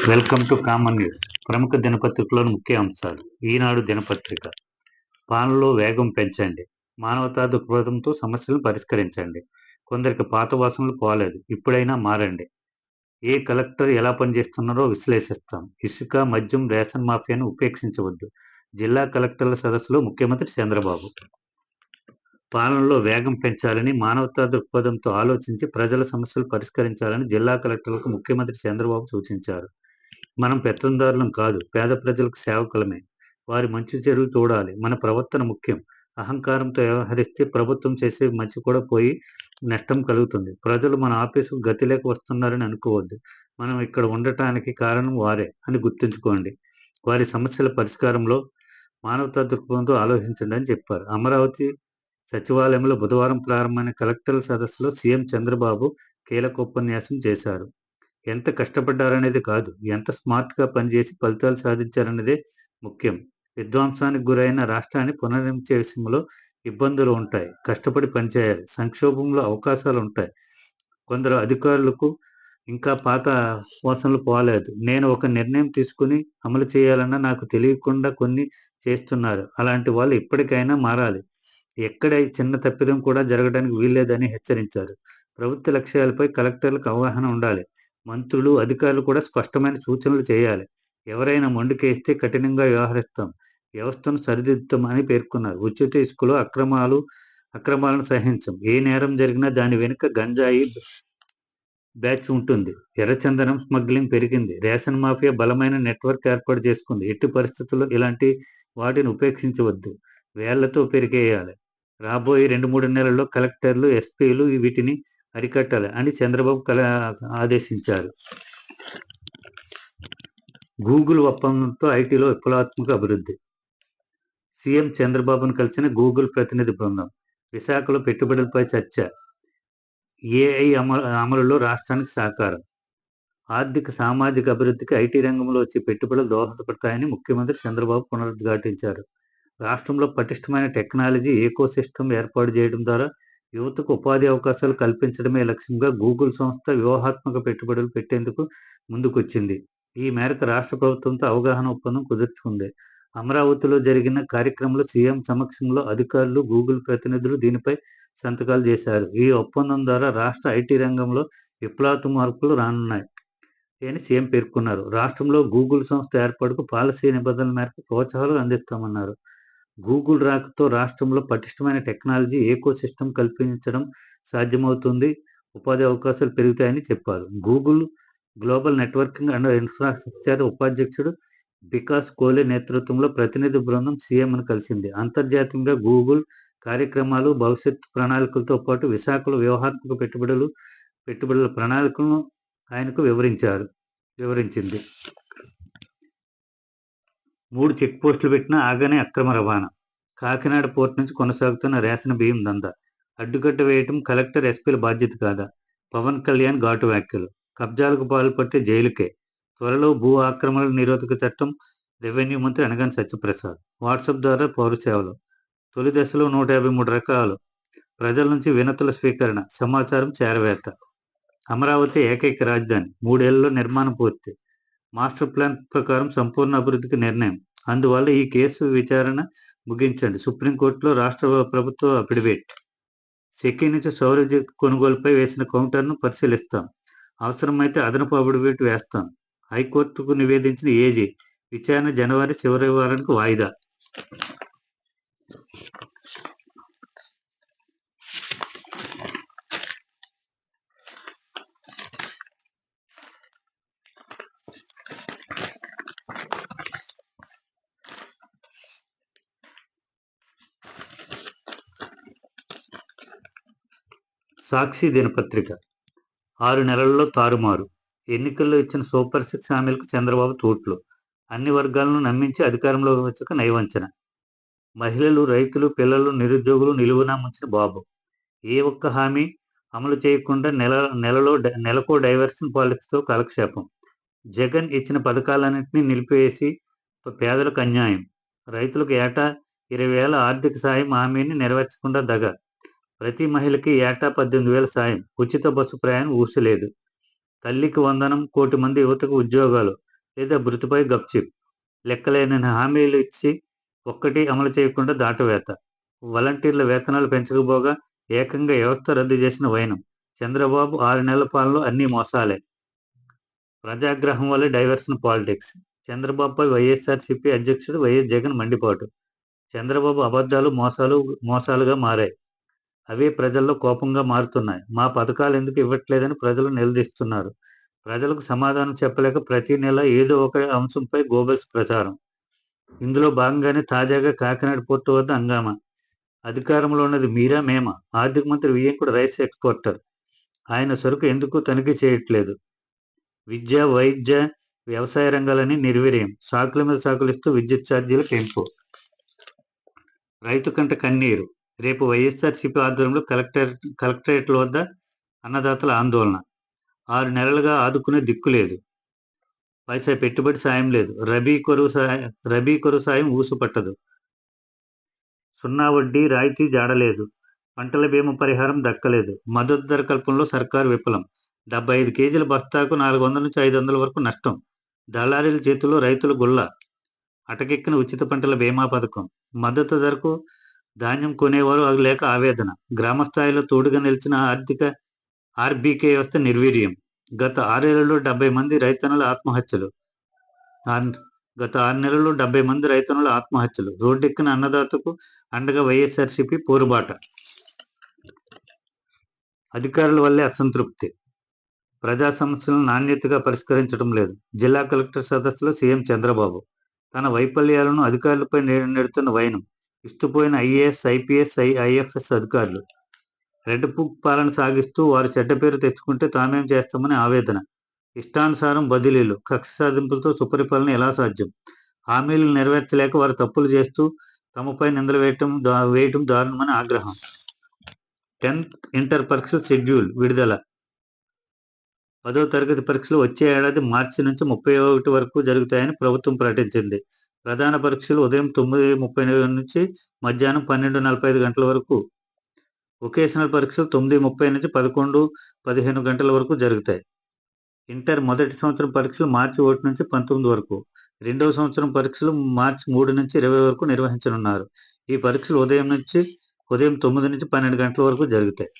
Welcome to common news. ప్రముఖ దినపత్రికలోని ముఖ్య అంశాలు. ఈనాడు దినపత్రిక. పాలనలో వేగం పెంచండి, మానవతా దృక్పథంతో సమస్యలను పరిష్కరించండి. కొందరికి పాత వాసనలు పోలేదు, ఇప్పుడైనా మారండి. ఏ కలెక్టర్ ఎలా పనిచేస్తున్నారో విశ్లేషిస్తాం. ఇసుక, మద్యం, రేషన్ మాఫియాను ఉపేక్షించవద్దు. జిల్లా కలెక్టర్ల సదస్సులో ముఖ్యమంత్రి చంద్రబాబు. పాలనలో వేగం పెంచాలని, మానవతా దృక్పథంతో ఆలోచించి ప్రజల సమస్యలు పరిష్కరించాలని జిల్లా కలెక్టర్లకు ముఖ్యమంత్రి చంద్రబాబు సూచించారు. మనం పెత్తందారులం కాదు, పేద ప్రజలకు సేవకులమే. వారి మంచి చెడులు చూడాలి. మన ప్రవర్తన ముఖ్యం. అహంకారంతో వ్యవహరిస్తే ప్రభుత్వం చేసే మంచి కూడా పోయి నష్టం కలుగుతుంది. ప్రజలు మన ఆఫీసుకు గతి లేక వస్తున్నారని అనుకోవద్దు. మనం ఇక్కడ ఉండటానికి కారణం వారే అని గుర్తుంచుకోండి. వారి సమస్యల పరిష్కారంలో మానవతా దృక్పథంతో ఆలోచించండి అని చెప్పారు. అమరావతి సచివాలయంలో బుధవారం ప్రారంభమైన కలెక్టర్ల సదస్సులో సీఎం చంద్రబాబు కీలక ఉపన్యాసం చేశారు. ఎంత కష్టపడ్డారనేది కాదు, ఎంత స్మార్ట్గా పనిచేసి ఫలితాలు సాధించారనేదే ముఖ్యం. విధ్వంసానికి గురైన రాష్ట్రాన్ని పునర్నిర్మించే విషయంలో ఇబ్బందులు ఉంటాయి. కష్టపడి పనిచేయాలి. సంక్షోభంలో అవకాశాలు ఉంటాయి. కొందరు అధికారులకు ఇంకా పాత వాసనలు పోలేదు. నేను ఒక నిర్ణయం తీసుకుని అమలు చేయాలన్నా నాకు తెలియకుండా కొన్ని చేస్తున్నారు. అలాంటి వాళ్ళు ఇప్పటికైనా మారాలి. ఎక్కడ చిన్న తప్పిదం కూడా జరగడానికి వీల్లేదని హెచ్చరించారు. ప్రభుత్వ లక్ష్యాలపై కలెక్టర్లకు అవగాహన ఉండాలి. మంత్రులు, అధికారులు కూడా స్పష్టమైన సూచనలు చేయాలి. ఎవరైనా మొండికేస్తే కఠినంగా వ్యవహరిస్తాం, వ్యవస్థను సరిదిద్దుతాం అని పేర్కొన్నారు. ఉచిత ఇసుకలో అక్రమాలను సహించం. ఏ నేరం జరిగినా దాని వెనుక గంజాయి బ్యాచ్ ఉంటుంది. ఎర్రచందనం స్మగ్లింగ్ పెరిగింది. రేషన్ మాఫియా బలమైన నెట్వర్క్ ఏర్పాటు చేసుకుంది. ఎట్టి పరిస్థితుల్లో ఇలాంటి వాటిని ఉపేక్షించవద్దు. వేళ్లతో పెరిగేయాలి. రాబోయే 2-3 నెలల్లో కలెక్టర్లు, ఎస్పీలు వీటిని అరికట్టాలి అని చంద్రబాబు ఆదేశించారు. గూగుల్ ఒప్పందంతో ఐటీలో విప్లవాత్మక అభివృద్ధి. సీఎం చంద్రబాబును కలిసిన గూగుల్ ప్రతినిధి బృందం. విశాఖలో పెట్టుబడులపై చర్చ. ఏఐ అమలులో రాష్ట్రానికి సహకారం. ఆర్థిక, సామాజిక అభివృద్ధికి ఐటీ రంగంలో వచ్చే పెట్టుబడులు దోహదపడతాయని ముఖ్యమంత్రి చంద్రబాబు పునరుద్ఘాటించారు. రాష్ట్రంలో పటిష్టమైన టెక్నాలజీ ఎకోసిస్టమ్ ఏర్పాటు చేయడం ద్వారా యువతకు ఉపాధి అవకాశాలు కల్పించడమే లక్ష్యంగా గూగుల్ సంస్థ వ్యూహాత్మక పెట్టుబడులు పెట్టేందుకు ముందుకొచ్చింది. ఈ మేరకు రాష్ట్ర ప్రభుత్వంతో అవగాహన ఒప్పందం కుదుర్చుకుంది. అమరావతిలో జరిగిన కార్యక్రమంలో సీఎం సమక్షంలో అధికారులు, గూగుల్ ప్రతినిధులు దీనిపై సంతకాలు చేశారు. ఈ ఒప్పందం ద్వారా రాష్ట్ర ఐటీ రంగంలో విప్లవాత్మక మార్పులు రానున్నాయి అని సీఎం పేర్కొన్నారు. రాష్ట్రంలో గూగుల్ సంస్థ ఏర్పాటుకు పాలసీ నిబంధనల మేరకు ప్రోత్సాహాలు అందిస్తామన్నారు. గూగుల్ రాకతో రాష్ట్రంలో పటిష్టమైన టెక్నాలజీ ఎకోసిస్టమ్ కల్పించడం సాధ్యమవుతుంది. ఉపాధి అవకాశాలు పెరుగుతాయని చెప్పారు. Google global networking and infrastructure ఉపాధ్యక్షుడు వికాస్ కోహ్లీ నేతృత్వంలో ప్రతినిధి బృందం సీఎంను కలిసింది. అంతర్జాతీయంగా గూగుల్ కార్యక్రమాలు, భవిష్యత్ ప్రణాళికలతో పాటు విశాఖలో వ్యూహాత్మక పెట్టుబడుల ప్రణాళికలను ఆయనకు వివరించింది. 3 చెక్ పోస్టులు పెట్టినా ఆగని అక్రమ రవాణా. కాకినాడ పోర్టు నుంచి కొనసాగుతున్న రేషన్ బియ్యం దందా. అడ్డుకట్ట వేయటం కలెక్టర్, ఎస్పీల బాధ్యత కాదా? పవన్ కళ్యాణ్ ఘాటు వ్యాఖ్యలు. కబ్జాలకు పాల్పడితే జైలుకే. త్వరలో భూ ఆక్రమణల నిరోధక చట్టం. రెవెన్యూ మంత్రి అనగాని సత్యప్రసాద్. వాట్సాప్ ద్వారా పౌర సేవలు. తొలి దశలో 153 రకాలు. ప్రజల నుంచి వినతుల స్వీకరణ. సమాచారం చేరవేత. అమరావతి ఏకైక రాజధాని. 3 ఏళ్లలో నిర్మాణం పూర్తి. మాస్టర్ ప్లాన్ ప్రకారం సంపూర్ణ అభివృద్ధికి నిర్ణయం. అందువల్ల ఈ కేసు విచారణ ముగించండి. సుప్రీంకోర్టులో రాష్ట్ర ప్రభుత్వ అఫిడవిట్. సెకీ నుంచి సౌర విద్యుత్ కొనుగోలుపై వేసిన కౌంటర్ను పరిశీలిస్తాం. అవసరమైతే అదనపు అఫిడవిట్ వేస్తాం. హైకోర్టుకు నివేదించిన ఏజీ. విచారణ జనవరి చివరి వారానికి వాయిదా. సాక్షి దినపత్రిక. 6 నెలల్లో తారుమారు. ఎన్నికల్లో ఇచ్చిన సూపర్ 6 హామీలకు చంద్రబాబు తూట్లు. అన్ని వర్గాలను నమ్మించి అధికారంలోకి వచ్చాక నయవంచన. మహిళలు, రైతులు, పిల్లలు, నిరుద్యోగులు నిలువునా ముంచిన బాబు. ఏ ఒక్క హామీ అమలు చేయకుండా నెలకో డైవర్షన్ పాలిటిక్స్తో కాలక్షేపం. జగన్ ఇచ్చిన పథకాలన్నింటినీ నిలిపివేసి పేదలకు అన్యాయం. రైతులకు ఏటా 20,000 ఆర్థిక సాయం హామీని నెరవేర్చకుండా దగ. ప్రతి మహిళకి ఏటా 18,000 సాయం. ఉచిత బస్సు ప్రయాణం ఊసలేదు. తల్లికి వందనం. 1 కోటి మంది యువతకు ఉద్యోగాలు. లేదా మృతిపై గప్చిప్. లెక్కలేనన్ని హామీలు ఇచ్చి ఒక్కటి అమలు చేయకుండా దాటవేత. వాలంటీర్ల వేతనాలు పెంచకపోగా ఏకంగా వ్యవస్థ రద్దు చేసిన వైనం. చంద్రబాబు 6 నెలల పాలనలో అన్నీ మోసాలే. ప్రజాగ్రహం వల్లే డైవర్షన్ పాలిటిక్స్. చంద్రబాబుపై వైఎస్ఆర్సీపీ అధ్యక్షుడు వైఎస్ జగన్ మండిపాటు. చంద్రబాబు అబద్ధాలు మోసాలుగా మారాయి. అవే ప్రజల్లో కోపంగా మారుతున్నాయి. మా పథకాలు ఎందుకు ఇవ్వట్లేదని ప్రజలు నిలదీస్తున్నారు. ప్రజలకు సమాధానం చెప్పలేక ప్రతి నెల ఏదో ఒక అంశంపై గోబెల్స్ ప్రచారం. ఇందులో భాగంగానే తాజాగా కాకినాడ పోర్టు వద్ద హంగామా. అధికారంలో ఉన్నది మీరా మేమా? ఆర్థిక మంత్రి వియ్యంకుడు రైస్ ఎక్స్పోర్టర్. ఆయన సరుకు ఎందుకు తనిఖీ చేయట్లేదు? విద్య, వైద్య, వ్యవసాయ రంగాలని నిర్వీర్యం. సాకుల మీద సాకులు ఇస్తూ విద్యుత్ ఛార్జీల పెంపు. రైతు కంట కన్నీరు. రేపు వైఎస్ఆర్సీపీ ఆధ్వర్యంలో కలెక్టరేట్ల వద్ద అన్నదాతల ఆందోళన. 6 నెలలుగా ఆదుకునే దిక్కు లేదు. పైసా పెట్టుబడి సాయం లేదు. రబీ కరువు సాయం ఊసుపట్టదు. సున్నా వడ్డీ రాయితీ జాడలేదు. పంటల బీమా పరిహారం దక్కలేదు. మద్దతు ధర కల్పనలో సర్కారు విఫలం. 75 కేజీల బస్తాకు 400 నుంచి 500 వరకు నష్టం. దళారీల చేతుల్లో రైతుల గుల్ల. అటకెక్కిన ఉచిత పంటల బీమా పథకం. మద్దతు ధరకు ధాన్యం కొనేవారు లేక ఆవేదన. గ్రామ స్థాయిలో తోడుగా నిలిచిన ఆర్బీకే వ్యవస్థ నిర్వీర్యం. గత 6 నెలల్లో 70 మంది రైతన్నల ఆత్మహత్యలు. గత 6 నెలల్లో 70 మంది రైతన్నుల ఆత్మహత్యలు. రోడ్డెక్కిన అన్నదాతకు అండగా వైఎస్ఆర్సీపీ పోరుబాట. అధికారుల వల్లే అసంతృప్తి. ప్రజా సమస్యలను నాణ్యతగా పరిష్కరించడం లేదు. జిల్లా కలెక్టర్ సదస్సులో సీఎం చంద్రబాబు. తన వైఫల్యాలను అధికారులపై నెడుతున్న వైనం. ఇస్తుపోయిన ఐఏఎస్, ఐపీఎస్, ఐఎఫ్ఎస్ అధికారులు. రెడ్ బుక్ పాలన సాగిస్తూ వారు చెడ్డ పేరు తెచ్చుకుంటే తామేం చేస్తామని ఆవేదన. ఇష్టానుసారం బదిలీలు. కక్ష సాధింపులతో సుపరిపాలన ఎలా సాధ్యం? హామీలు నెరవేర్చలేక వారు తప్పులు చేస్తూ తమపై నిందలు వేయటం దారుణమని ఆగ్రహం. 10th ఇంటర్ పరీక్షల షెడ్యూల్ విడుదల. 10వ తరగతి పరీక్షలు వచ్చే ఏడాది మార్చి నుంచి 31 వరకు జరుగుతాయని ప్రభుత్వం ప్రకటించింది. ప్రధాన పరీక్షలు ఉదయం 9:30 నుంచి మధ్యాహ్నం 12:45 గంటల వరకు. వొకేషనల్ పరీక్షలు 9:30 నుంచి 11:15 గంటల వరకు జరుగుతాయి. ఇంటర్ మొదటి సంవత్సరం పరీక్షలు మార్చి 1 నుంచి 19 వరకు. రెండవ సంవత్సరం పరీక్షలు మార్చి 3 నుంచి 20 వరకు నిర్వహించనున్నారు. ఈ పరీక్షలు ఉదయం 9 నుంచి 12 గంటల వరకు జరుగుతాయి.